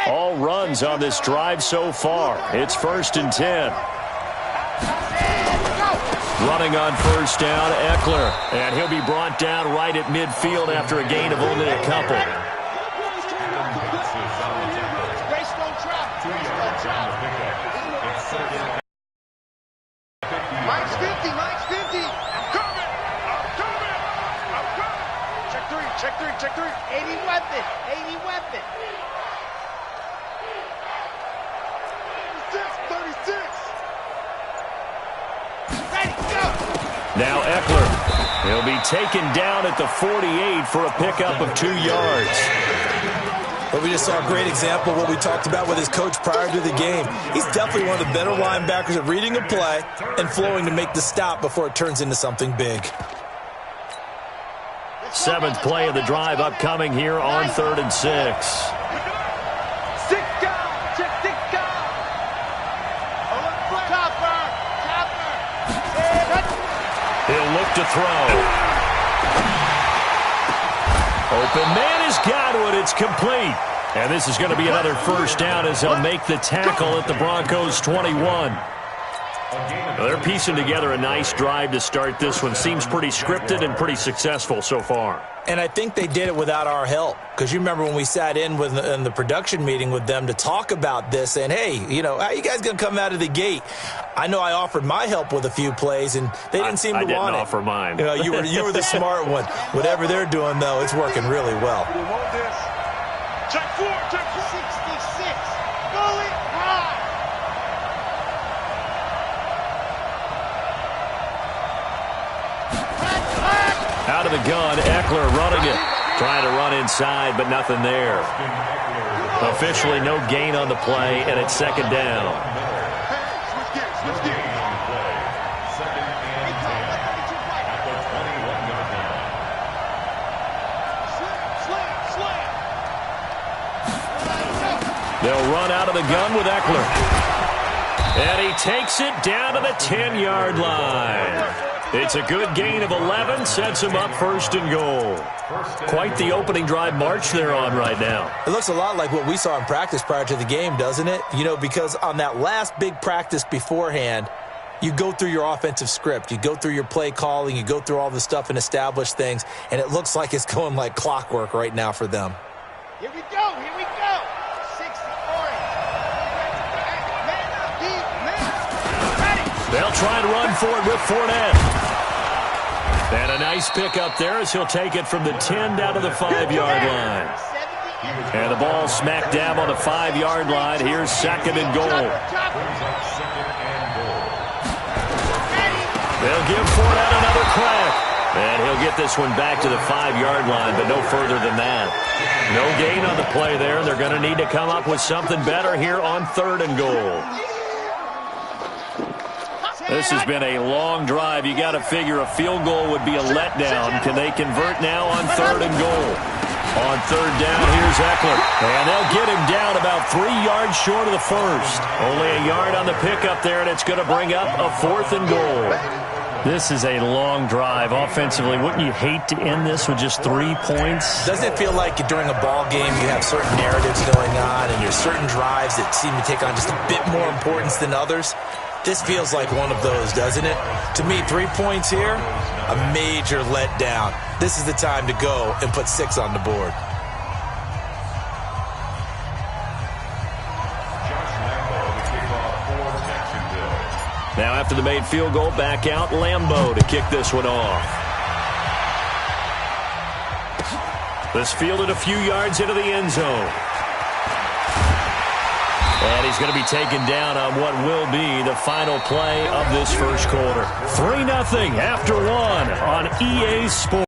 All runs on this drive so far. It's 1st and 10. Running on first down, Eckler. And he'll be brought down right at midfield after a gain of only a couple. Mike's 50, Mike's 50. I'm coming. Check three. 80 weapon. 36. Ready, go. Now Eckler. He'll be taken down at the 48 for a pickup of 2 yards. But we just saw a great example of what we talked about with his coach prior to the game. He's definitely one of the better linebackers at reading a play and flowing to make the stop before it turns into something big. 7th play of the drive upcoming here on 3rd and 6. He'll look to throw. Open man has got it. It's complete. And this is going to be another first down as they'll make the tackle at the Broncos' 21. Well, they're piecing together a nice drive to start this one. Seems pretty scripted and pretty successful so far. And I think they did it without our help. Because you remember when we sat in the production meeting with them to talk about this, saying, hey, how are you guys going to come out of the gate? I know I offered my help with a few plays, and they didn't seem to want it. I didn't offer mine. You were the smart one. Whatever they're doing, though, it's working really well. Check 4. 66. Bullet high. Out of the gun, Eckler running it. Trying to run inside, but nothing there. Officially no gain on the play, and it's 2nd down. They'll run out of the gun with Eckler. And he takes it down to the 10-yard line. It's a good gain of 11, sets him up 1st and goal. Quite the opening drive march they're on right now. It looks a lot like what we saw in practice prior to the game, doesn't it? Because on that last big practice beforehand, you go through your offensive script. You go through your play calling. You go through all the stuff and establish things. And it looks like it's going like clockwork right now for them. Here we go. 60, orange. Ready. They'll try to run for it with Fournette. And a nice pickup there as he'll take it from the 10 down to the 5-yard line. And the ball smack dab on the 5-yard line. Here's 2nd and goal. They'll give Fournette another crack. And he'll get this one back to the 5-yard line, but no further than that. No gain on the play there, and they're going to need to come up with something better here on 3rd and goal. This has been a long drive. You got to figure a field goal would be a letdown. Can they convert now on 3rd and goal? On 3rd down, here's Eckler. And they'll get him down about 3 yards short of the first. Only a yard on the pickup there, and it's going to bring up a 4th and goal. This is a long drive offensively. Wouldn't you hate to end this with just 3 points? Doesn't it feel like during a ball game you have certain narratives going on and there's certain drives that seem to take on just a bit more importance than others? This feels like one of those, doesn't it? To me, 3 points here, a major letdown. This is the time to go and put 6 on the board. Now after the made field goal, back out Lambeau to kick this one off. This fielded a few yards into the end zone. And he's going to be taken down on what will be the final play of this first quarter. 3-0 after 1 on EA Sports.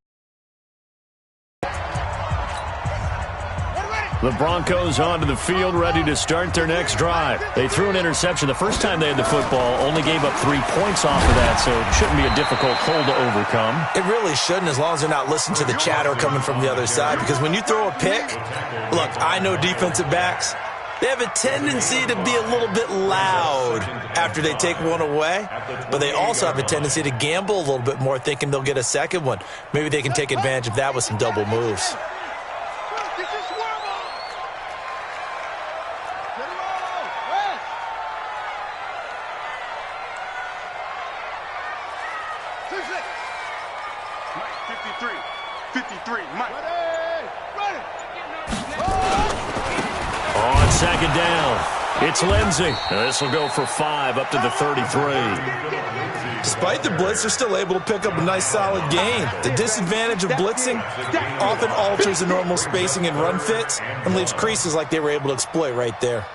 The Broncos onto the field, ready to start their next drive. They threw an interception the first time they had the football, only gave up 3 points off of that, so it shouldn't be a difficult hole to overcome. It really shouldn't, as long as they're not listening to the chatter coming from the other side, because when you throw a pick, look, I know defensive backs, they have a tendency to be a little bit loud after they take one away, but they also have a tendency to gamble a little bit more, thinking they'll get a second one. Maybe they can take advantage of that with some double moves. 53, Mike. On second down, it's Lindsey. This will go for 5 up to the 33. Despite the blitz, they're still able to pick up a nice solid gain. The disadvantage of blitzing often alters the normal spacing and run fits and leaves creases like they were able to exploit right there.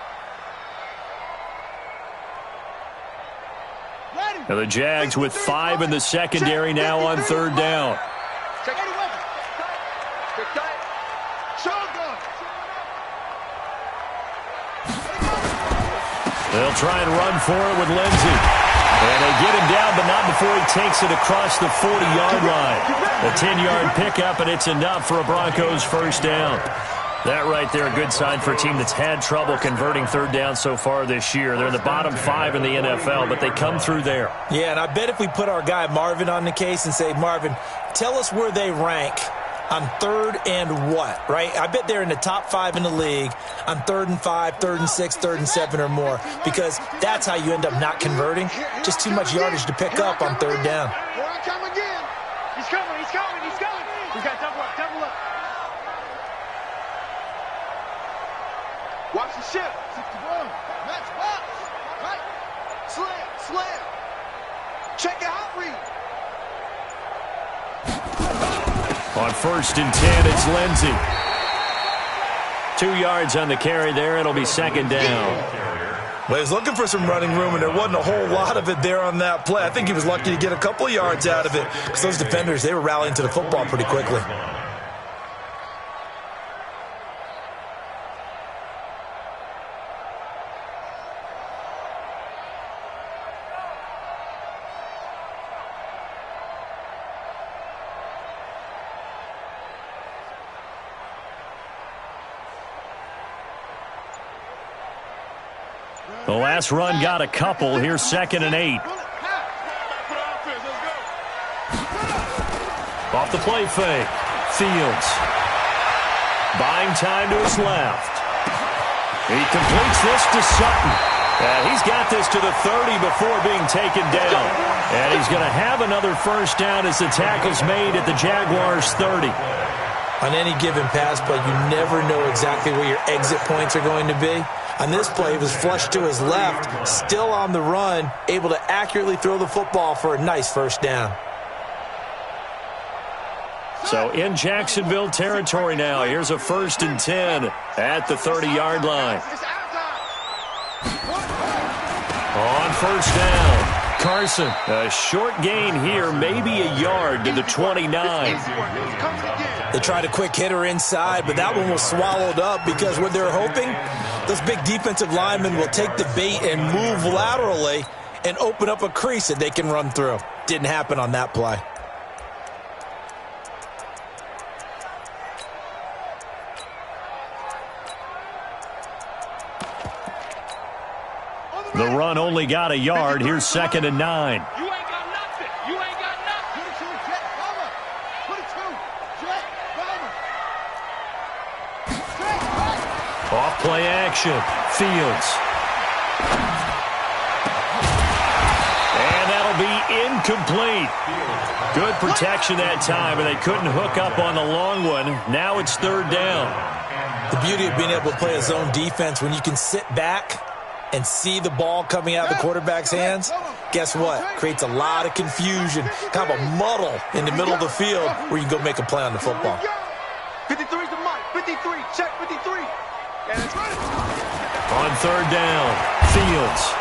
Now the Jags with 5 in the secondary now on third down. They'll try and run for it with Lindsey. And they get him down, but not before he takes it across the 40-yard line. A 10-yard pickup, and it's enough for a Broncos first down. That right there, a good sign for a team that's had trouble converting third down so far this year. They're in the bottom 5 in the NFL, but they come through there. Yeah, and I bet if we put our guy Marvin on the case and say, Marvin, tell us where they rank on third and what, right? I bet they're in the top 5 in the league on 3rd and 5, 3rd and 6, 3rd and 7 or more, because that's how you end up not converting. Just too much yardage to pick up on third down. Here I come again. He's coming, he's coming, he's coming. We got double up, double up. Watch the shift. 61. Match box. Right. Slam. Check it out, read. On 1st and 10, it's Lindsey. 2 yards on the carry there. It'll be second down. Well, he was looking for some running room, and there wasn't a whole lot of it there on that play. I think he was lucky to get a couple of yards out of it because those defenders, they were rallying to the football pretty quickly. The last run got a couple. Here's 2nd and 8. Off the play fake. Fields. Buying time to his left. He completes this to Sutton. He's got this to the 30 before being taken down. And he's going to have another first down as the tackle's made at the Jaguars' 30. On any given pass play, you never know exactly where your exit points are going to be. On this play, he was flushed to his left, still on the run, able to accurately throw the football for a nice first down. So in Jacksonville territory now. Here's a 1st and 10 at the 30-yard line. On first down, Carson. A short gain here, maybe a yard to the 29. They tried a quick hitter inside, but that one was swallowed up because what they're hoping, those big defensive linemen will take the bait and move laterally and open up a crease that they can run through. Didn't happen on that play. The run only got a yard. Here's 2nd and 9. You ain't got nothing. You ain't got nothing. 22, jet, bomber. 22, jet, bomber. Off play action. Fields. And that'll be incomplete. Good protection that time, and they couldn't hook up on the long one. Now it's 3rd down. The beauty of being able to play a zone defense when you can sit back and see the ball coming out of the quarterback's hands, guess what? Creates a lot of confusion, kind of a muddle in the middle of the field where you can go make a play on the football. 53 to Mike. 53, check 53. And it's right. On 3rd down, Fields.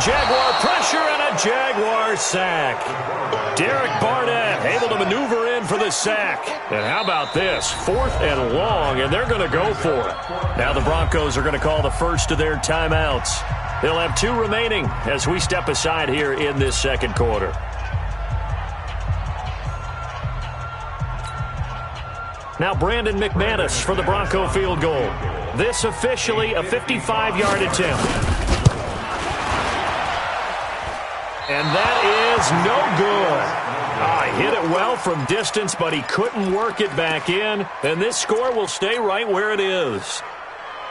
Jaguar pressure and a Jaguar sack. Derek Barnett able to maneuver in for the sack. And how about this? 4th and long, and they're going to go for it. Now the Broncos are going to call the first of their timeouts. They'll have 2 remaining as we step aside here in this second quarter. Now Brandon McManus for the Bronco field goal. This officially a 55-yard attempt. And that is no good. Hit it well from distance, but he couldn't work it back in. And this score will stay right where it is.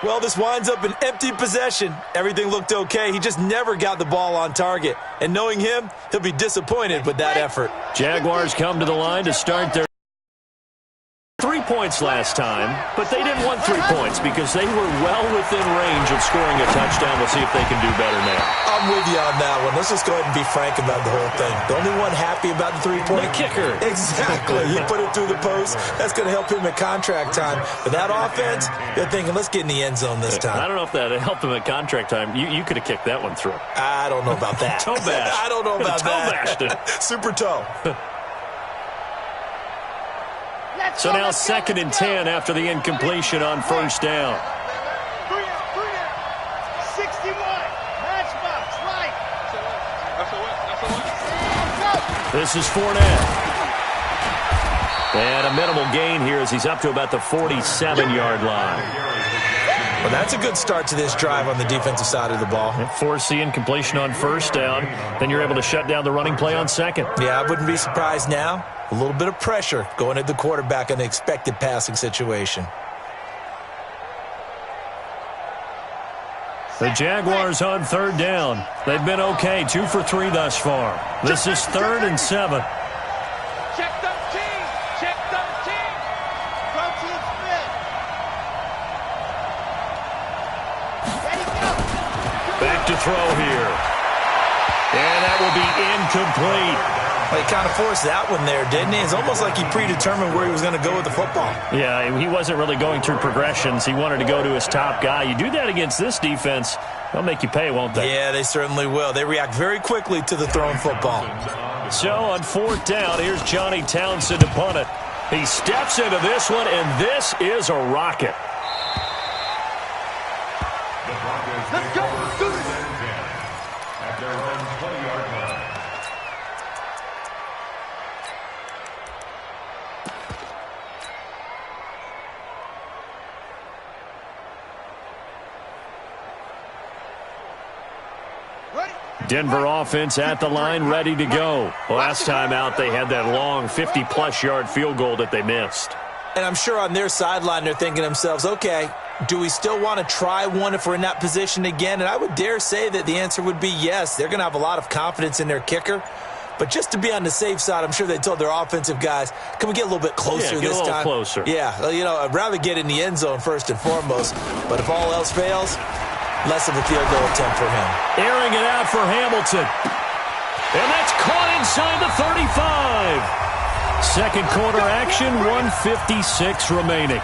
Well, this winds up an empty possession. Everything looked okay. He just never got the ball on target. And knowing him, he'll be disappointed with that effort. Jaguars come to the line to start their 3 3 points last time, but they didn't want 3 points because they were well within range of scoring a touchdown. We'll see if they can do better now. I'm with you on that one. Let's just go ahead and be frank about the whole thing. The only one happy about the 3-point? The kicker. Exactly. He put it through the post. That's going to help him at contract time. But that offense, they're thinking, let's get in the end zone this time. I don't know if that helped him at contract time. You could have kicked that one through. I don't know about that. Toe bash. I don't know about toe that. Bashed it. Super toe. So now 2nd and 10 after the incompletion on first down. 61. Matchbox, right. This is Fournette. And a minimal gain here as he's up to about the 47-yard line. Well, that's a good start to this drive on the defensive side of the ball. Force the incompletion on first down. Then you're able to shut down the running play on second. Yeah, I wouldn't be surprised now. A little bit of pressure going at the quarterback in the expected passing situation. The Jaguars on 3rd down. They've been okay, 2 for 3 thus far. This is 3rd and 7. Check 13. Check 13. 13 spin. Ready, go. Back to throw here. And that will be incomplete. Well, he kind of forced that one there, didn't he? It's almost like he predetermined where he was going to go with the football. Yeah, he wasn't really going through progressions. He wanted to go to his top guy. You do that against this defense, they'll make you pay, won't they? Yeah, they certainly will. They react very quickly to the thrown football. So on 4th down, here's Johnny Townsend to punt it. He steps into this one, and this is a rocket. Let's go. Do this. At their own 20-yard line. Denver offense at the line, ready to go. Last time out, they had that long 50-plus yard field goal that they missed. And I'm sure on their sideline they're thinking to themselves, okay, do we still want to try one if we're in that position again? And I would dare say that the answer would be yes. They're going to have a lot of confidence in their kicker. But just to be on the safe side, I'm sure they told their offensive guys, can we get a little bit closer this time? Get a little closer. Yeah, you know, I'd rather get in the end zone first and foremost. But if all else fails, less of a field goal attempt for him. Airing it out for Hamilton. And that's caught inside the 35. Second quarter action, 1:56 remaining.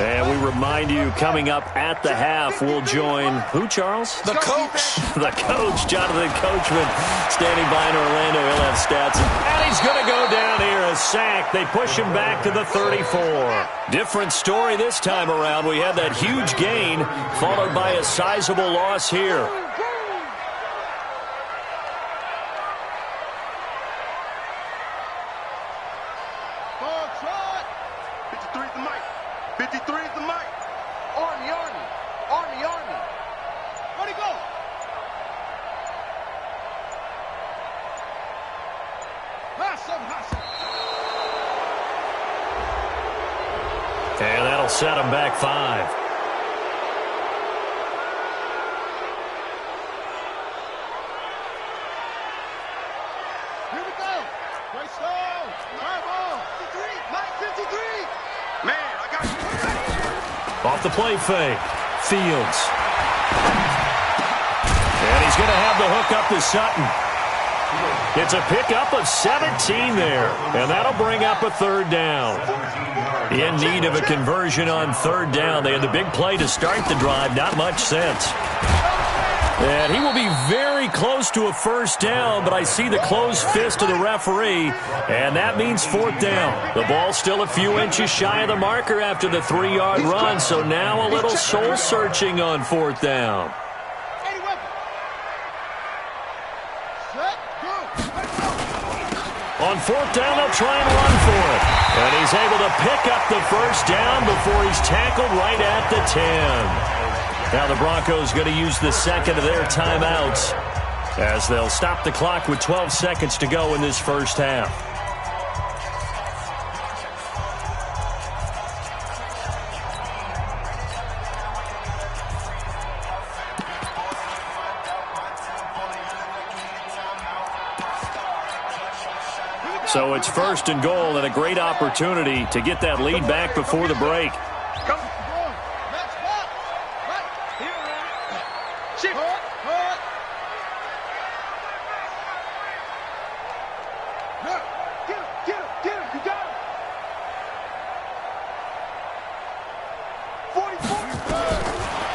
And we remind you, coming up at the half, we'll join who, Charles? The coach. The coach, Jonathan Coachman, standing by in Orlando. He'll have stats. And he's going to go down here, a sack. They push him back to the 34. Different story this time around. We had that huge gain, followed by a sizable loss here. And that'll set him back 5. Here we go. Great stone. Drive on. 53. Man, I got you. Off the play fake. Fields. And he's going to have the hook up to Sutton. It's a pickup of 17 there. And that'll bring up a 3rd down. In need of a conversion on 3rd down. They had the big play to start the drive. Not much sense. And he will be very close to a 1st down, but I see the closed fist of the referee, and that means 4th down. The ball's still a few inches shy of the marker after the 3-yard run, so now a little soul-searching on 4th down. On 4th down, they'll try and run for it. And he's able to pick up the first down before he's tackled right at the 10. Now the Broncos going to use the second of their timeouts as they'll stop the clock with 12 seconds to go in this first half. So it's first and goal and a great opportunity to get that lead back before the break.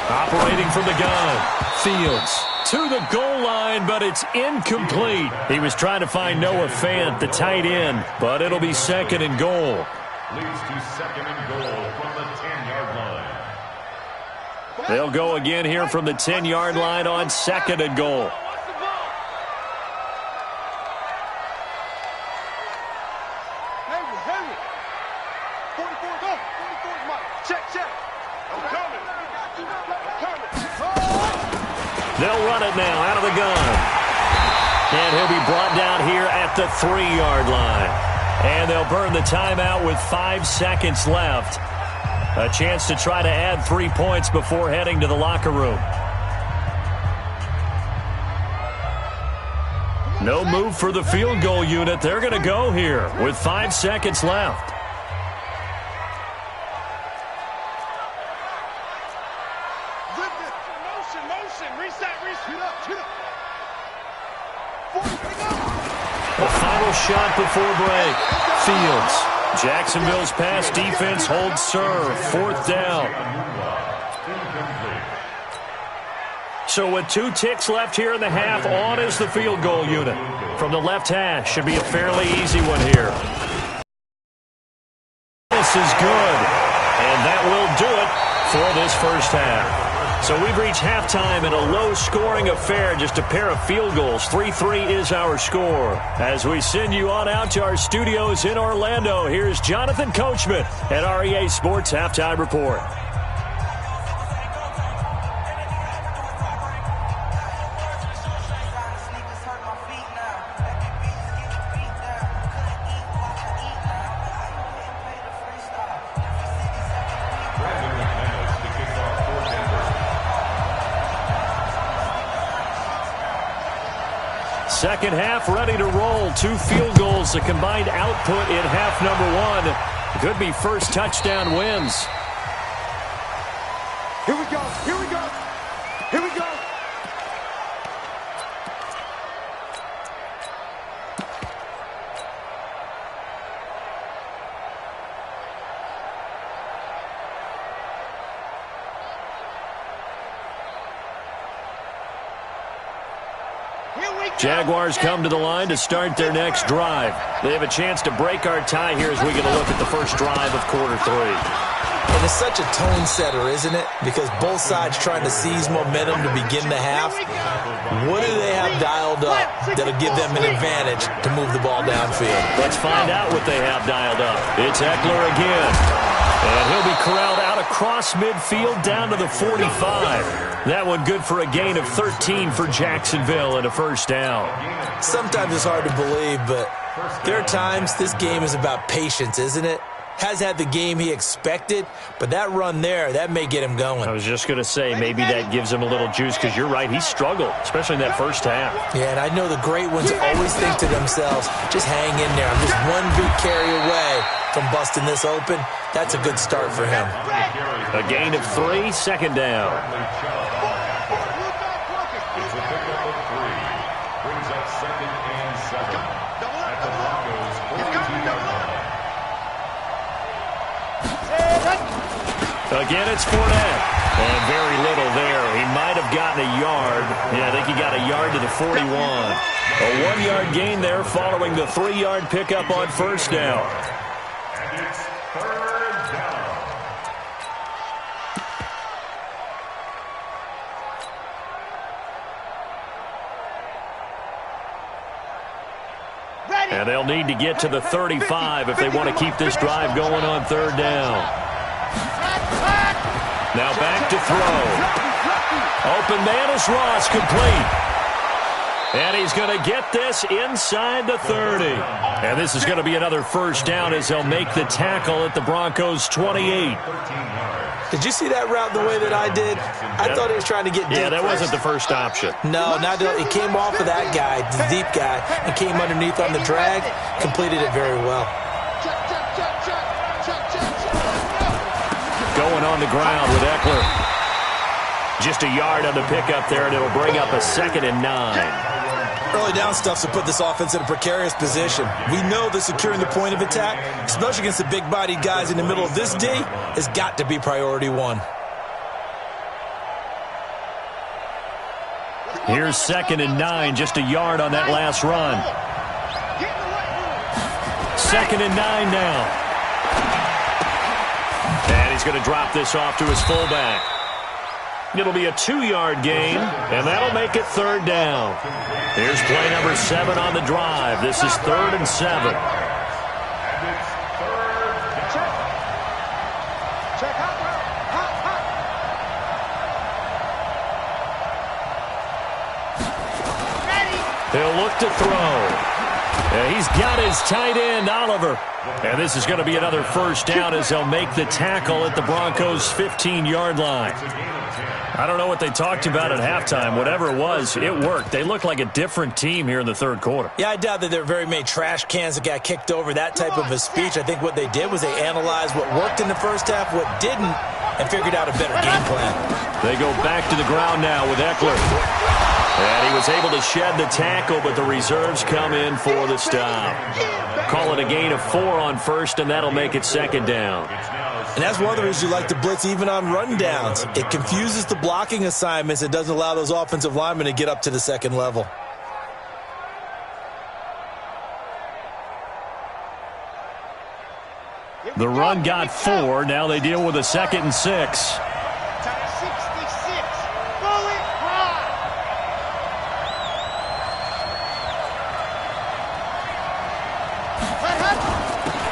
Operating from the gun, Fields to the goal line, but it's incomplete. He was trying to find Noah Fant, the tight end, but it'll be second and goal. Leads to second and goal from the 10-yard line. They'll go again here from the 10-yard line on second and goal. They'll run it now out of the gun. And he'll be brought down here at the 3-yard line. And they'll burn the timeout with 5 seconds left. A chance to try to add 3 points before heading to the locker room. No move for the field goal unit. They're going to go here with 5 seconds left. The final shot before break. Fields. Jacksonville's pass defense holds serve. 4th down. So with 2 ticks left here in the half, on is the field goal unit. From the left hash, should be a fairly easy one here. This is good. And that will do it for this first half. So we've reached halftime in a low-scoring affair, just a pair of field goals. 3-3 is our score. As we send you on out to our studios in Orlando, here's Jonathan Coachman at REA Sports Halftime Report. Second half ready to roll. 2 field goals, the combined output in half number 1. Could be first touchdown wins. Here we go. Here we go. Here we go. Jaguars come to the line to start their next drive. They have a chance to break our tie here as we get a look at the first drive of quarter 3. And it's such a tone setter, isn't it? Because both sides trying to seize momentum to begin the half. What do they have dialed up that'll give them an advantage to move the ball downfield? Let's find out what they have dialed up. It's Eckler again. And he'll be corralled out across midfield down to the 45. That one good for a gain of 13 for Jacksonville and a first down. Sometimes it's hard to believe, but there are times this game is about patience, isn't it? Has had the game he expected, but that run there, that may get him going. I was just going to say, maybe that gives him a little juice, because you're right, he struggled, especially in that first half. Yeah, and I know the great ones always think to themselves, just hang in there. I'm just one big carry away from busting this open. That's a good start for him. A gain of 3, second down. It's a pickup of 3. Brings up second and 7 at the Broncos' 42-yard line. Again, it's Fournette. And very little there. He might have gotten a yard. Yeah, I think he got a yard to the 41. A 1-yard gain there following the 3-yard pickup on first down. And it's 3rd down. And they'll need to get to the 35 if they want to keep this drive going on third down. Now back to throw. Open man is Ross, complete. And he's going to get this inside the 30. And this is going to be another first down as they'll make the tackle at the Broncos' 28. Did you see that route the way that I did? I thought he was trying to get deep. Yeah, that wasn't the first option. No, it came off of that guy, the deep guy, and came underneath on the drag, completed it very well. Going on the ground with Eckler. Just a yard on the pickup there, and it'll bring up a 2nd and 9. Early down stuff to put this offense in a precarious position. We know that securing the point of attack, especially against the big-bodied guys in the middle of this D, has got to be priority one. Here's 2nd and 9, just a yard on that last run. 2nd and 9 now. And he's going to drop this off to his fullback. It'll be a 2-yard gain, and that'll make it third down. Here's play number 7 on the drive. This is 3rd and 7. He'll look to throw. He's got his tight end, Oliver. And this is going to be another first down as they'll make the tackle at the Broncos' 15-yard line. I don't know what they talked about at halftime. Whatever it was, it worked. They looked like a different team here in the third quarter. Yeah, I doubt that there were very many trash cans that got kicked over, that type of a speech. I think what they did was they analyzed what worked in the first half, what didn't, and figured out a better game plan. They go back to the ground now with Eckler. And he was able to shed the tackle, but the reserves come in for the stop. Call it a gain of 4 on first, and that'll make it 2nd down. And that's one of the reasons you like to blitz even on rundowns. It confuses the blocking assignments. It doesn't allow those offensive linemen to get up to the second level. The run got 4. Now they deal with a 2nd and 6.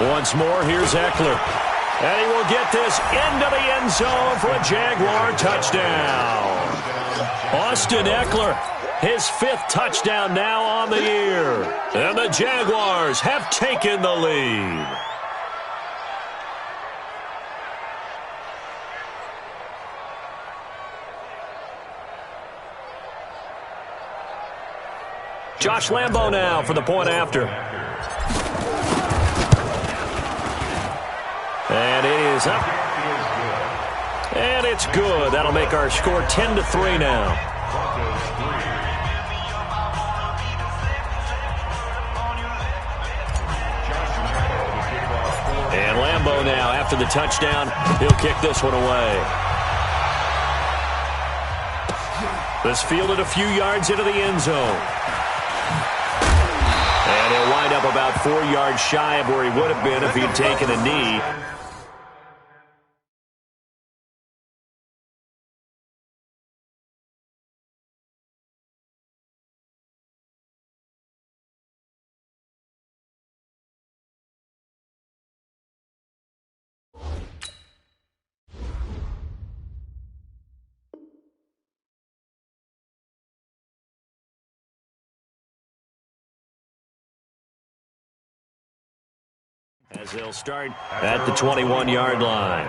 Once more, here's Eckler. And he will get this into the end zone for a Jaguar touchdown. Austin Eckler, his 5th touchdown now on the year. And the Jaguars have taken the lead. Josh Lambo now for the point after. And it is up. And it's good. That'll make our score 10-3 now. And Lambo now, after the touchdown, he'll kick this one away. This fielded a few yards into the end zone. And he'll wind up about 4 yards shy of where he would have been if he'd taken a knee. As they'll start at the 21-yard line.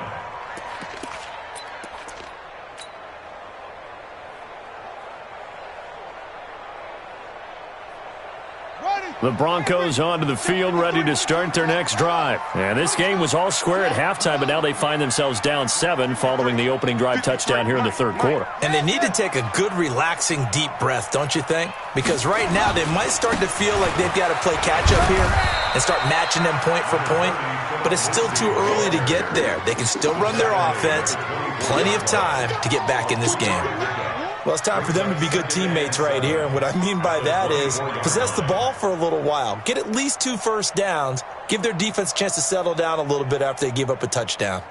The Broncos onto the field, ready to start their next drive. And this game was all square at halftime, but now they find themselves down 7 following the opening drive touchdown here in the third quarter. And they need to take a good, relaxing, deep breath, don't you think? Because right now they might start to feel like they've got to play catch-up here and start matching them point for point. But it's still too early to get there. They can still run their offense. Plenty of time to get back in this game. Well, it's time for them to be good teammates right here. And what I mean by that is possess the ball for a little while. Get at least 2 first downs. Give their defense a chance to settle down a little bit after they give up a touchdown.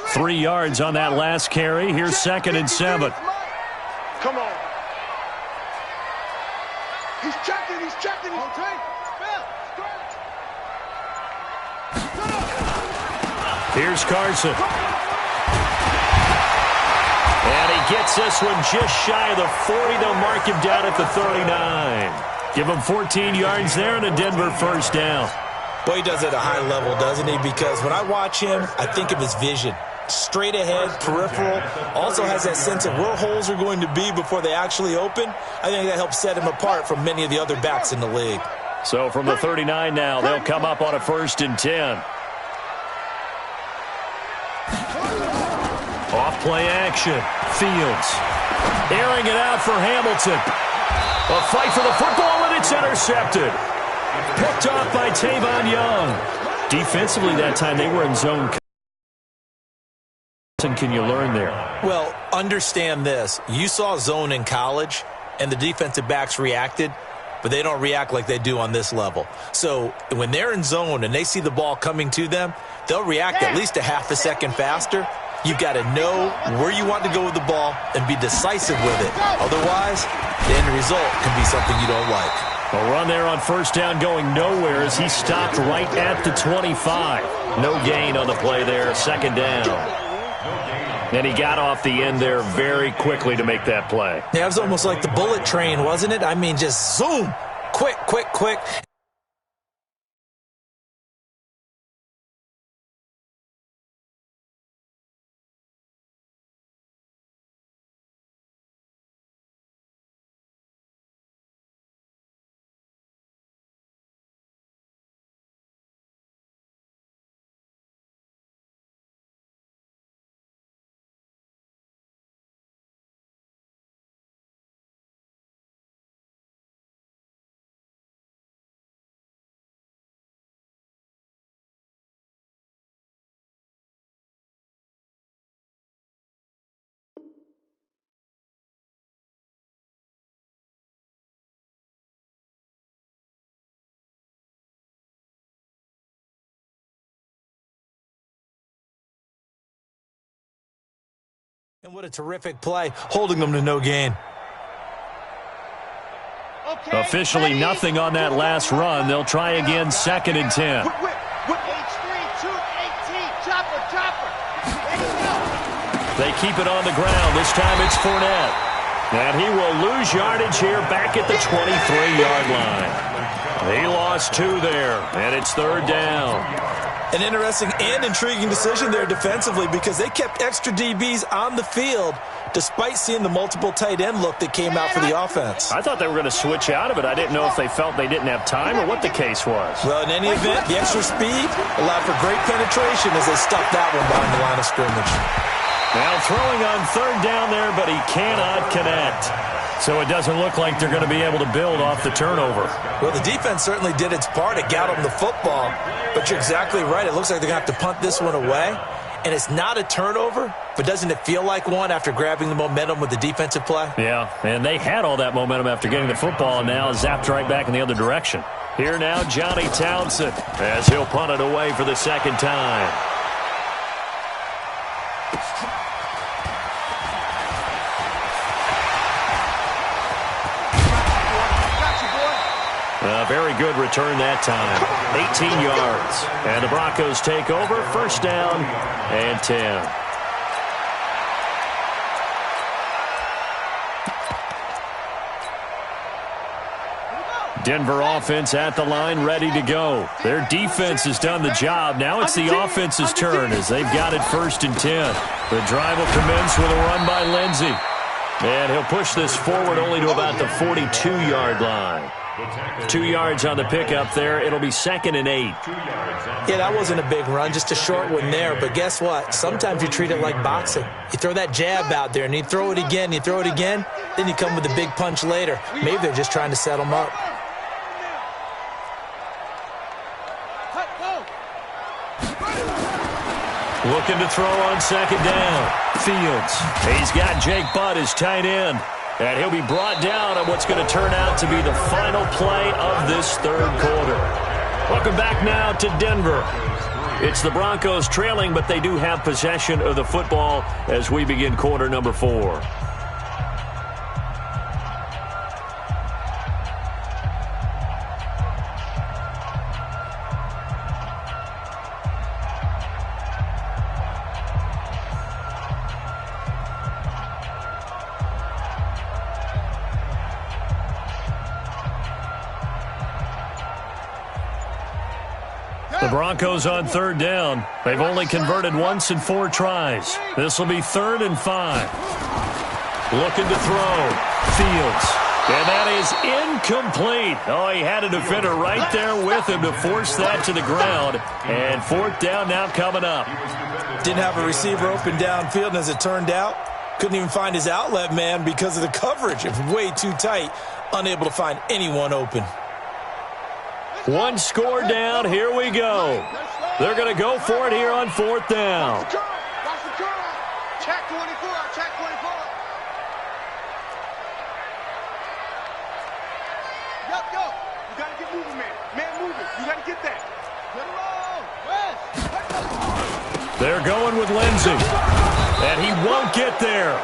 3 yards on that last carry. Here's 2nd and 7. Come on. He's checking. He's Here's Carson. And he gets this one just shy of the 40. They'll mark him down at the 39. Give him 14 yards there and a Denver first down. Boy, he does it at a high level, doesn't he? Because when I watch him, I think of his vision. Straight ahead, peripheral, also has that sense of where holes are going to be before they actually open. I think that helps set him apart from many of the other backs in the league. So from the 39 now, they'll come up on a 1st and 10. Off-play action. Fields. Airing it out for Hamilton. A fight for the football, and it's intercepted. Picked off by Tavon Young. Defensively that time, they were in zone. Can you learn there? Well, understand this. You saw zone in college, and the defensive backs reacted, but they don't react like they do on this level. So when they're in zone and they see the ball coming to them, they'll react at least a half a second faster. You've got to know where you want to go with the ball and be decisive with it. Otherwise, the end result can be something you don't like. A run there on 1st down going nowhere as he stopped right at the 25. No gain on the play there, 2nd down. And he got off the end there very quickly to make that play. Yeah, it was almost like the bullet train, wasn't it? I mean, just zoom. Quick, quick, quick. And what a terrific play, holding them to no gain. Okay, officially nothing on that last run. They'll try again, 2nd and 10. They keep it on the ground. This time it's Fournette. And he will lose yardage here back at the 23-yard line. He lost 2 there, and it's 3rd down. An interesting and intriguing decision there defensively because they kept extra DBs on the field despite seeing the multiple tight end look that came out for the offense. I thought they were going to switch out of it. I didn't know if they felt they didn't have time or what the case was. Well, in any event, the extra speed allowed for great penetration as they stuffed that one behind the line of scrimmage. Now throwing on 3rd down there, but he cannot connect. So it doesn't look like they're going to be able to build off the turnover. Well, the defense certainly did its part. It got them the football. But you're exactly right. It looks like they're going to have to punt this one away. And it's not a turnover, but doesn't it feel like one after grabbing the momentum with the defensive play? Yeah, and they had all that momentum after getting the football and now zapped right back in the other direction. Here now, Johnny Townsend as he'll punt it away for the 2nd time. A very good return that time. 18 yards. And the Broncos take over. 1st down and 10. Denver offense at the line, ready to go. Their defense has done the job. Now it's the offense's turn as they've got it 1st and 10. The drive will commence with a run by Lindsey. And he'll push this forward only to about the 42-yard line. 2 yards on the pickup there. It'll be 2nd and 8. Yeah, that wasn't a big run, just a short one there. But guess what? Sometimes you treat it like boxing. You throw that jab out there, and you throw it again, then you come with a big punch later. Maybe they're just trying to set them up. Looking to throw on 2nd down. Fields. He's got Jake Butt as tight end. And he'll be brought down on what's going to turn out to be the final play of this 3rd quarter. Welcome back now to Denver. It's the Broncos trailing, but they do have possession of the football as we begin quarter number 4. The Broncos on third down. They've only converted once in 4 tries. This will be 3rd and 5. Looking to throw. Fields. And that is incomplete. Oh, he had a defender right there with him to force that to the ground. And 4th down now coming up. Didn't have a receiver open downfield, and as it turned out, couldn't even find his outlet man because of the coverage. It was way too tight. Unable to find anyone open. 1 score down. Here we go. They're going to go for it here on 4th down. Watch the curl. Check 24. Check 24. Yup. You got to get moving, man. Man moving. You got to get that. Get along. They're going with Lindsey. And he won't get there.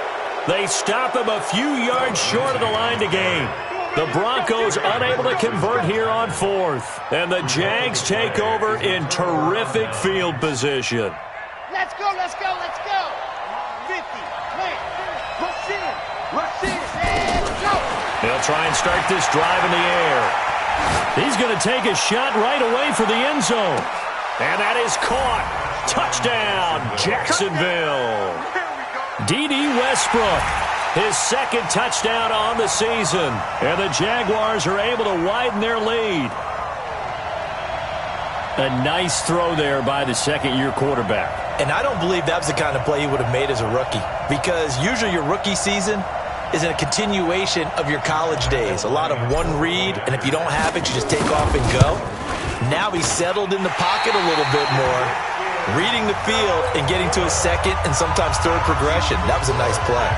They stop him a few yards short of the line to gain. The Broncos unable to convert here on 4th. And the Jags take over in terrific field position. Let's go. 50. Man. Rush in. Let's go. He'll try and start this drive in the air. He's going to take a shot right away for the end zone. And that is caught. Touchdown, Jacksonville. D.D. Westbrook. His 2nd touchdown on the season. And the Jaguars are able to widen their lead. A nice throw there by the 2nd-year quarterback. And I don't believe that was the kind of play he would have made as a rookie. Because usually your rookie season is a continuation of your college days. A lot of one read, and if you don't have it, you just take off and go. Now he's settled in the pocket a little bit more, reading the field and getting to his 2nd and sometimes 3rd progression. That was a nice play.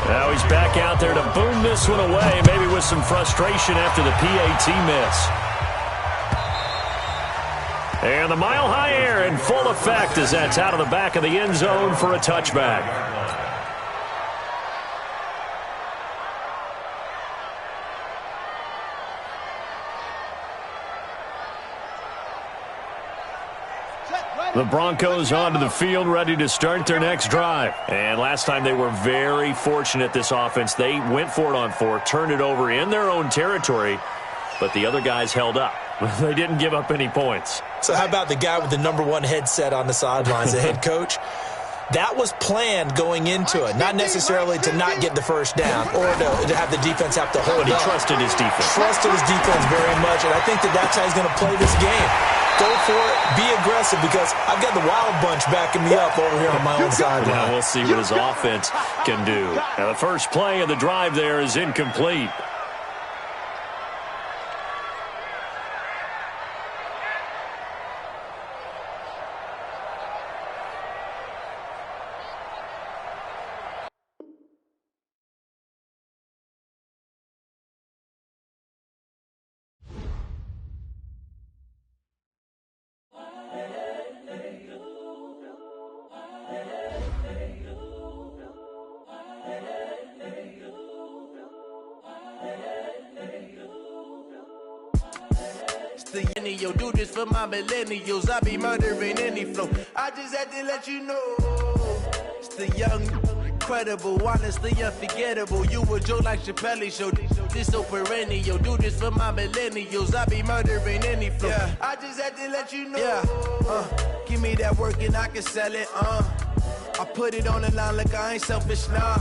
Now he's back out there to boom this one away, maybe with some frustration after the PAT miss. And the mile-high air in full effect as that's out of the back of the end zone for a touchback. The Broncos onto the field, ready to start their next drive. And last time they were very fortunate, this offense. They went for it on 4, turned it over in their own territory, but the other guys held up. They didn't give up any points. So how about the guy with the #1 headset on the sidelines, the head coach? That was planned going into it, not necessarily to not get the first down or to have the defense have to hold But he up. trusted his defense. Trusted his defense very much, and I think that's how he's going to play this game. Go for it, be aggressive, because I've got the wild bunch backing me up over here on my own sideline. Now we'll see what his offense can do. Now the first play of the drive there is incomplete. Yo, do this for my millennials. I be murdering any flow. I just had to let you know. It's the young, incredible, honestly unforgettable. You a joke like Chappelle show. This so perennial. Do this for my millennials. I be murdering any flow. Yeah. I just had to let you know. Yeah. Give me that work and I can sell it. I put it on the line like I ain't selfish, nah.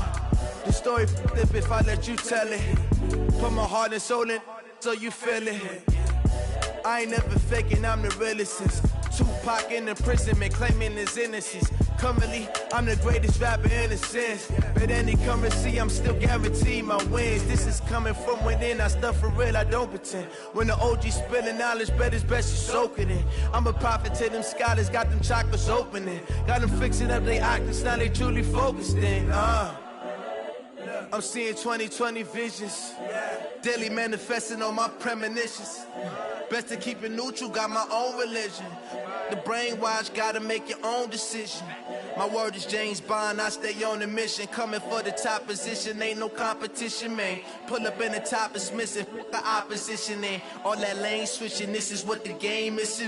The story flip if I let you tell it. Put my heart and soul in so you feel it. I ain't never faking, I'm the realest since Tupac in imprisonment, claiming his innocence. Currently, I'm the greatest rapper in a sense. But any currency, I'm still guaranteed my wins. This is coming from within, I stuff for real, I don't pretend. When the OG spilling knowledge, bet it's best you soak it in. I'm a prophet to them scholars, got them chakras opening. Got them fixing up their octaves, now they truly focused in. I'm seeing 20/20 visions. Daily manifesting on my premonitions. Best to keep it neutral, got my own religion. The brainwash, gotta make your own decision. My word is James Bond, I stay on a mission. Coming for the top position, ain't no competition, man. Pull up in the top, it's missing, the opposition in. All that lane switching, this is what the game is.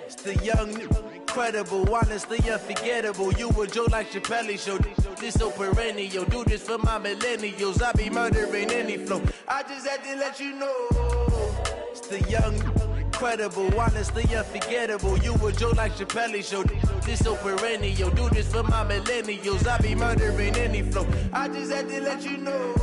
It's the young, incredible, honestly unforgettable. You a joke like Chappelle show. This so perennial, do this for my millennials. I be murdering any flow. I just had to let you know. It's the young, incredible, honestly unforgettable. You a joke like Chappelle show. This so perennial, do this for my millennials. I be murdering any flow. I just had to let you know.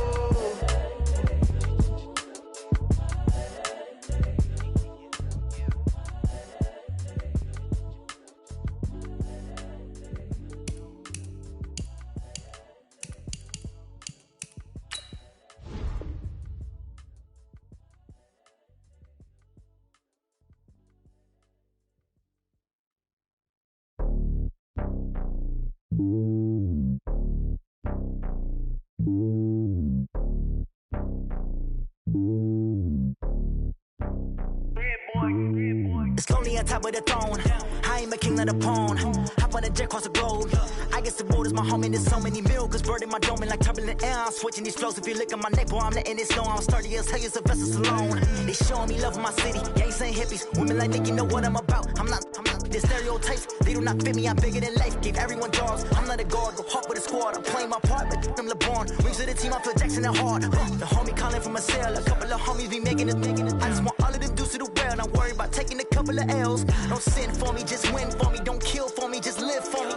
It's lonely on top of the throne. I ain't a king of the pawn. Hop on a jet across the globe. I guess the road is my home and there's so many miracles burning my dome like turbulent air. I'm switching these flows. If you look at my neck, boy, I'm letting it slow. I'm sturdy as hell, as Sylvester Stallone. They showing me love in my city. Gang saying hippies. Women like Nick, you know what I'm about. I'm not their stereotypes. They do not fit me. I'm bigger than life. Gave everyone jobs. I'm not a guard. Go hard with a squad. I'm playing my part, but I'm LeBron. Rings to the team. I feel Jackson and hard. The homie calling from a cell. A couple of homies be making it. I just want all of them dudes to the well. Not worry about taking a couple of L's. Don't sin for me, just win for me. Don't kill for me, just live for me.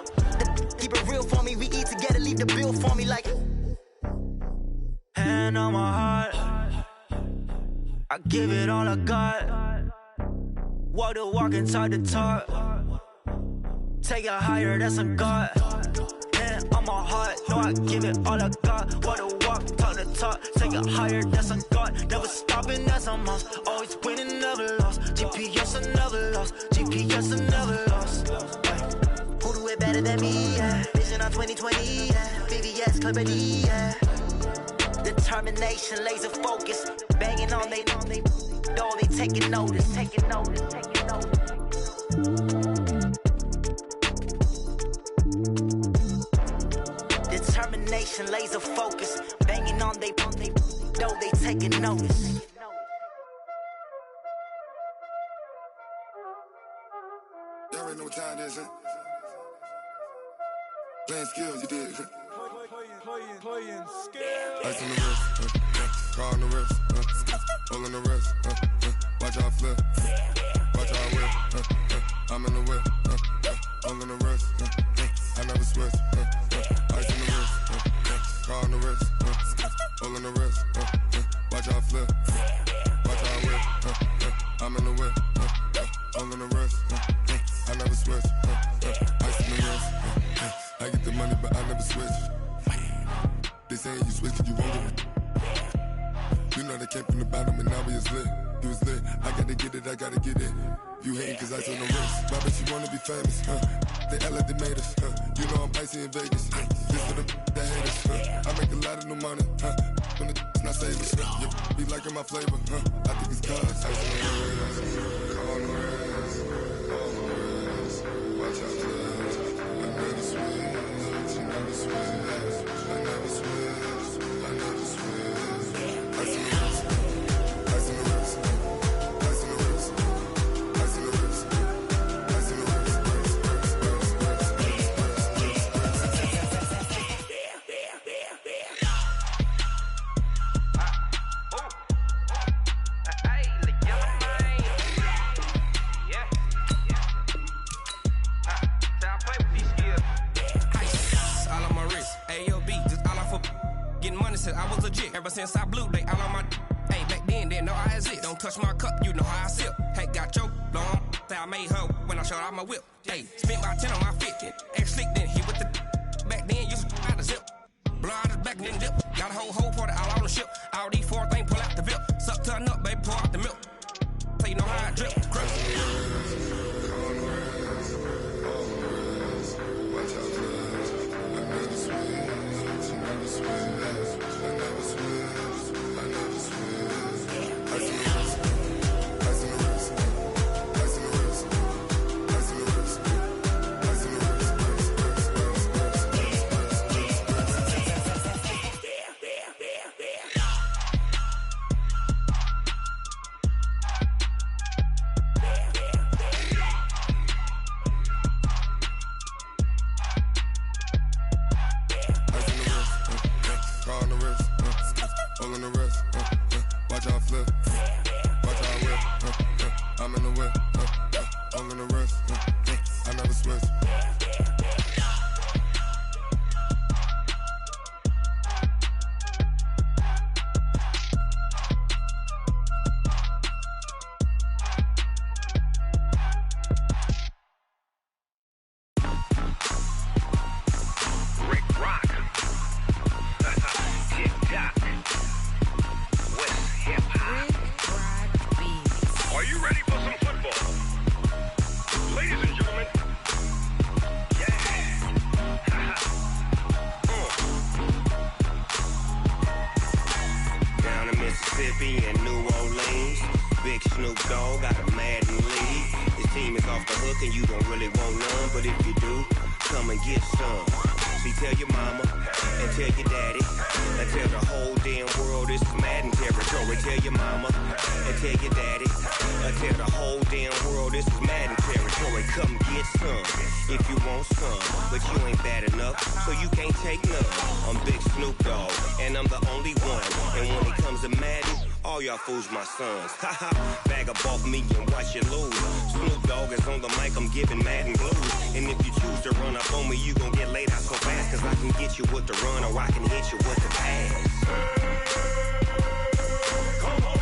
Keep it real for me. We eat together, leave the bill for me like. Hand on my heart, I give it all I got. Walk the walk and talk the talk. Take it higher, that's a God. Hand on my heart, no, I give it all I got. Walk the walk, talk the talk. Take it higher, that's a God. Never stopping, that's a must. Always winning, never lost. GPS, I never lost. GPS, I never lost. Who do it better than me? Yeah. Vision on 2020. Yeah. VVS, Clarity. Yeah. Determination, laser focus. Banging on they door, they taking notice. Taking notice. Determination, laser focus. Banging on they door, they taking notice. Y'all already know what time it is, huh? Playing skills, you did. Playing skills. Ice on the wrist, car on the wrist, hole in the wrist, watch out flip, watch out whip, I'm in the whip, hole in the wrist, I never switch, ice on the wrist, car on the wrist, hole in the wrist, watch out flip, watch out whip, I'm in the whip, hole in the wrist, I never switch, ice on the wrist, I get the money but I never switch. They saying you switch, you won't get it. You know they came from the bottom and now we is lit. You was lit, I gotta get it, I gotta get it. You hating cause I took no risks. Why bet you wanna be famous, They act like they made us, You know I'm icy in Vegas, This for the that hate us, I make a lot of new money, When the not savers, You be liking my flavor, I think it's cause I on the wrist, on the wrist, on the wrist. Watch out, please. I never switch, I never switch. I never switch, I never switch. Ice in the wrist, ice in the wrist, ice in the wrist, ice in the wrist, ice in the wrist, I was legit ever since I blew they all on my hey back then didn't know I exist. Don't touch my cup, you know how I sip. Hey, got your long say I made her when I showed out my whip. Hey, spent about 10 on my fit. Ex slick then hit with the back then used to out the zip. Blow out his back then dip. Got a whole party all on the ship. All these four things pull out the VIP. Suck to a nut, baby, pour out the milk. So you know how I drip. watch out, I never switch, I never switch. Mississippi and New Orleans. Big Snoop Dogg got a Madden lead. His team is off the hook and you don't really want none, but if you do, come and get some. See, tell your mama and tell your daddy and tell the whole damn world this is Madden territory. Tell your mama and tell your daddy and tell the whole damn world this is Madden territory. Come get some if you want some, but you ain't bad enough, so you can't take none. I'm Big Snoop Dogg and I'm the only one, and when it comes to Madden, all y'all fools my sons. Haha, bag up off me and watch you lose. Snoop Dogg is on the mic, I'm giving Madden blues. And if you choose to run up on me, you gon' get laid out so fast, cause I can get you with the run or I can hit you with the pass. Come on.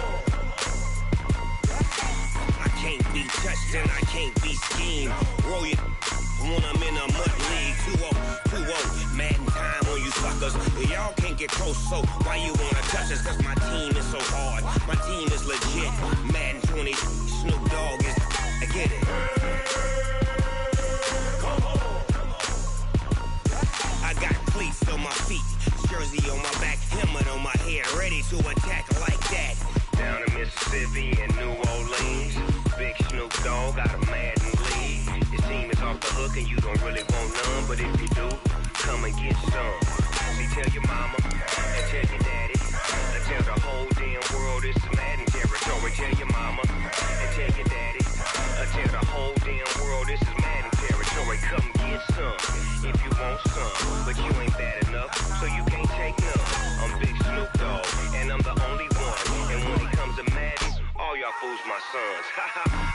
I can't be touched and I can't be schemed. Roll it when I'm in a mud league. 2-0, Madden time on you suckers. Y'all can't get close, so why you wanna touch us? Cause my team is so hard, my team is legit. Madden 20, Snoop Dogg is, I get it. Come on. I got cleats on my feet, jersey on my back, helmet on my head, ready to attack like that. Down in Mississippi and New Orleans, Big Snoop Dogg got a Madden lead. His team is off the hook and you don't really want none, but if you do, come and get some. See, tell your mama and tell your daddy and tell the whole damn world this is Madden territory. Tell your mama and tell your daddy and tell the whole damn world this is Madden territory. Come get some if you want some, but you ain't bad enough, so you can't take none. I'm Big Snoop Dogg and I'm the only one, and when it comes to Madden, all y'all fools my sons.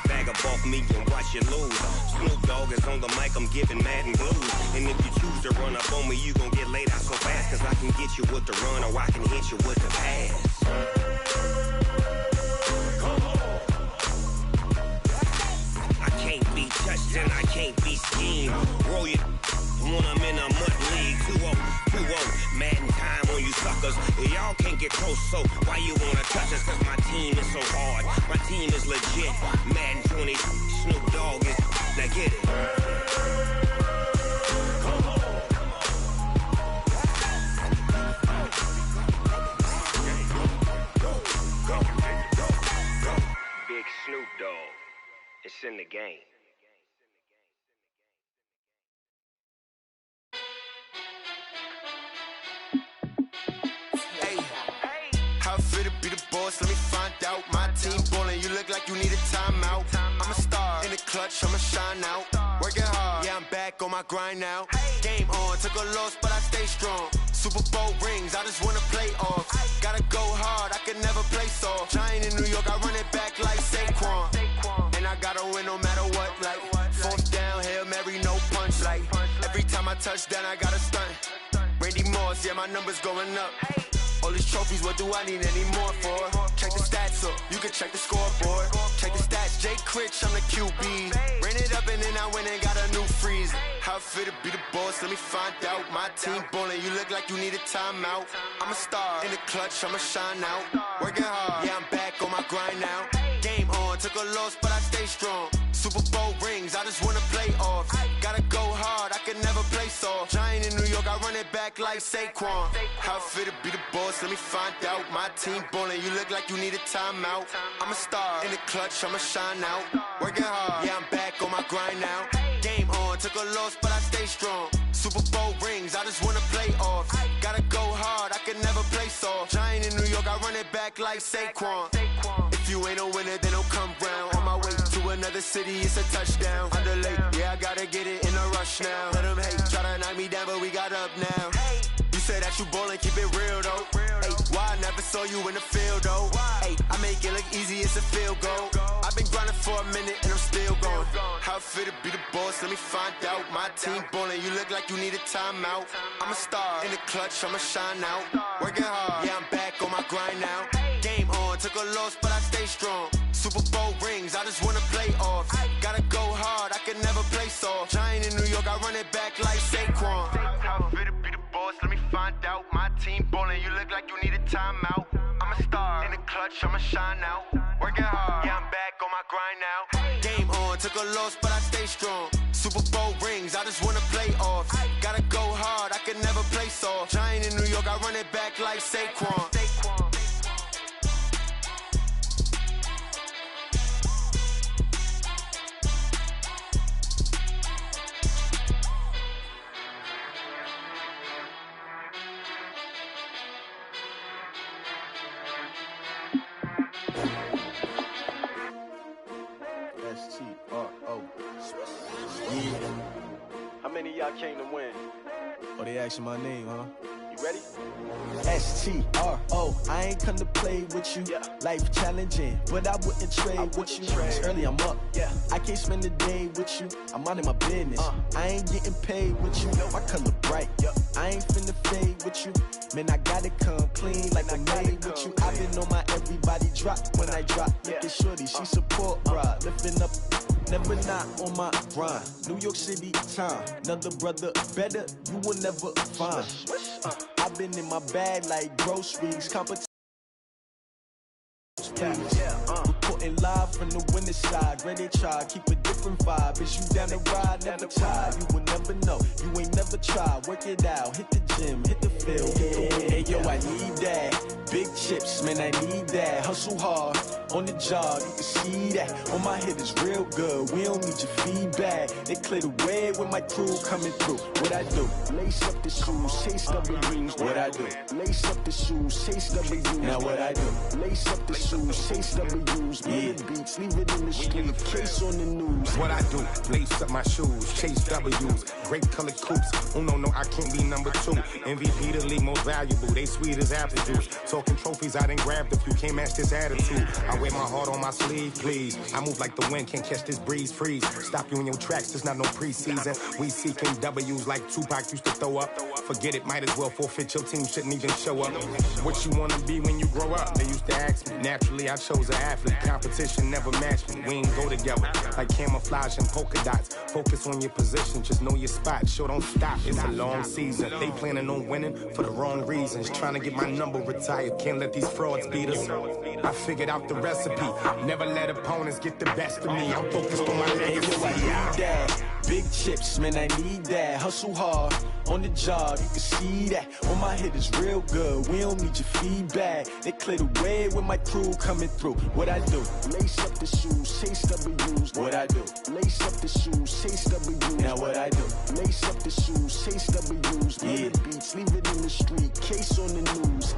Bag up off me and watch you lose. Snoop Dogg is on the mic, I'm giving Madden blues. And if you choose to run up on me, you gon' get laid out so fast, cause I can get you with the run or I can hit you with the pass. Come on. I can't be touched and I can't be schemed. Roll it when I'm in a mud league. 2-0, Madden time on you suckers. Y'all can't get close, so why you wanna touch us? Cause my team is so hard, my team is legit. Madden 20, Snoop Dogg is, now get it. Come on. Go. Big Snoop Dogg, it's in the game. Let me find out. My team ballin', you look like you need a timeout. I'm a star in the clutch, I'ma shine out. Working hard, yeah, I'm back on my grind now. Game on, took a loss, but I stay strong. Super Bowl rings, I just wanna play off. Gotta go hard, I can never play soft. Giant in New York, I run it back like Saquon. And I gotta win no matter what, like fourth down, Hail Mary, no punch. Like every time I touch down, I gotta stunt. Randy Moss, yeah, my numbers going up. All these trophies, what do I need any more for? Check the stats up, you can check the scoreboard. Check the stats, Jay Critch, I'm the QB. Ran it up and then I went and got a new freeze. How it feel to be the boss, let me find out. My team ballin', you look like you need a timeout. I'm a star in the clutch, I'ma shine out. Working hard, yeah, I'm back on my grind now. Game on, took a loss, but I stay strong. Super Bowl rings, I just wanna play off. Gotta go hard, I can never play soft. Giant in New York, I run it back like Saquon. How it feel to be the boss, let me find out. My team ballin', you look like you need a timeout. I'm a star in the clutch, I'ma shine out. Working hard, yeah, I'm back on my grind now. Game on, took a loss, but I stay strong. Super Bowl rings, I just wanna play off. Gotta go hard, I can never play soft. Giant in New York, I run it back like Saquon. If you ain't a winner, then don't come round. On my way to another city, it's a touchdown. Underlay, yeah, I gotta get it in a rush now. Let them hate, try to knock me down, but we got up now. You say that you ballin', keep it real though. Hey, why I never saw you in the field though? Hey, I make it look easy, it's a field goal. I've been grinding for a minute and I'm still going. How it feel to be the boss, let me find out. My team ballin', you look like you need a timeout. I'm a star in the clutch, I'ma shine out. Working hard, yeah, I'm back on my grind now. Game on, took a loss, but I stay strong. Super Bowl rings, I just wanna play off. Gotta go hard, I can never play soft. Giant in New York, I run it back like Saquon. How it feel to be the boss, let me find out. My team ballin', you look like you need a timeout. I'm a star in the clutch, I'ma shine out. Working hard, yeah, I'm back on my grind now. Game on, took a loss, but I stay strong. Super Bowl rings, I just wanna play off. Gotta go hard, I can never play soft. Giant in New York, I run it back like Saquon. came to win. Oh, they asking my name, huh? You ready? S-T-R-O, I ain't come to play with you. Life challenging, but I wouldn't trade with you. It's early, I'm up. I can't spend the day with you. I'm minding my business. I ain't getting paid with you. My color bright. I ain't finna fade with you. Man, I gotta come clean like I made with you. I've been on my everybody drop when I drop. Look at shorty, she support ride. Lifting up, never not on my grind. New York City time, another brother better, you will never find. I've been in my bag like groceries, competition. Reporting live from the winter side, ready to try, keep a different vibe. Is you down the ride, never tired. You will never know, you ain't never tried. Work it out, hit the gym, hit the field. Hey yo, I need that. Big chips, man, I need that. Hustle hard, on the job, you can see that. On my head is real good, we don't need your feedback. They clear the way with my crew coming through. What I do? Lace up the shoes, chase W's. What I do? Lace up the shoes, chase W's. Now what I do? Lace up the shoes, chase W's. Yeah, beats, leave it in the street, case on the news. What I do? Lace up my shoes, chase W's. Great colored coops. Oh no, I can't be number 2. MVP the league most valuable. They sweet as apple juice. Talking trophies, I done grabbed a few. Can't match this attitude. I wear my heart on my sleeve, please. I move like the wind, can't catch this breeze. Freeze. Stop you in your tracks. There's not no preseason. We seeking W's like Tupac used to throw up. Forget it, might as well forfeit. Your team shouldn't even show up. What you wanna be when you grow up? They used to ask me. Naturally, I chose an athlete. Competition never matched me. We ain't go together like camouflage and polka dots. Focus on your position, just know your spot. Sure, don't stop. It's a long season. They planning on winning for the wrong reasons. Trying to get my number retired. Can't let these frauds beat us. I figured out the recipe. Never let opponents get the best of me. I'm focused on my legacy. I need that. Big chips, man, I need that. Hustle hard, on the job, you can see that. On my head is real good, we don't need your feedback. They clear the way with my crew coming through. What I do? Lace up the shoes, chase W's. What I do? Lace up the shoes, chase W's. Now what I do? Lace up the shoes, chase W's. Yeah, beats, leave it in the street, case on the news.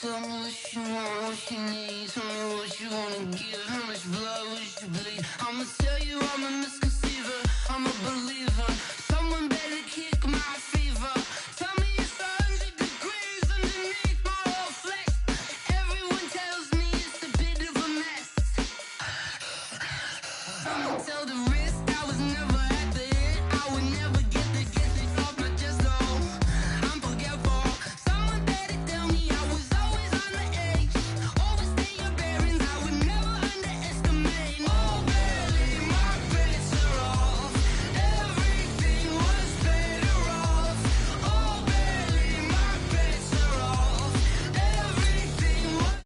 Tell me what you want, what you need. Tell me what you wanna give. How much blood would you bleed? I'ma tell you I'm a misconceiver. I'm a believer. Someone better kick my fever. Tell me it's 100 degrees underneath my whole flesh. Everyone tells me it's a bit of a mess. I'ma tell the risk I was never at the end. I would never get it off my chest. Oh, I'm forgetful. Someone better tell me I was always on the edge. Overstay your bearings, I would never underestimate. Oh, barely, my bets are off. Everything was better off. Oh, barely, my bets are off. Everything was.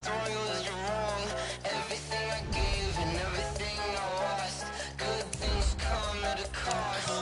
Wrong was wrong. Everything I gave and everything I lost. Good things come at a cost.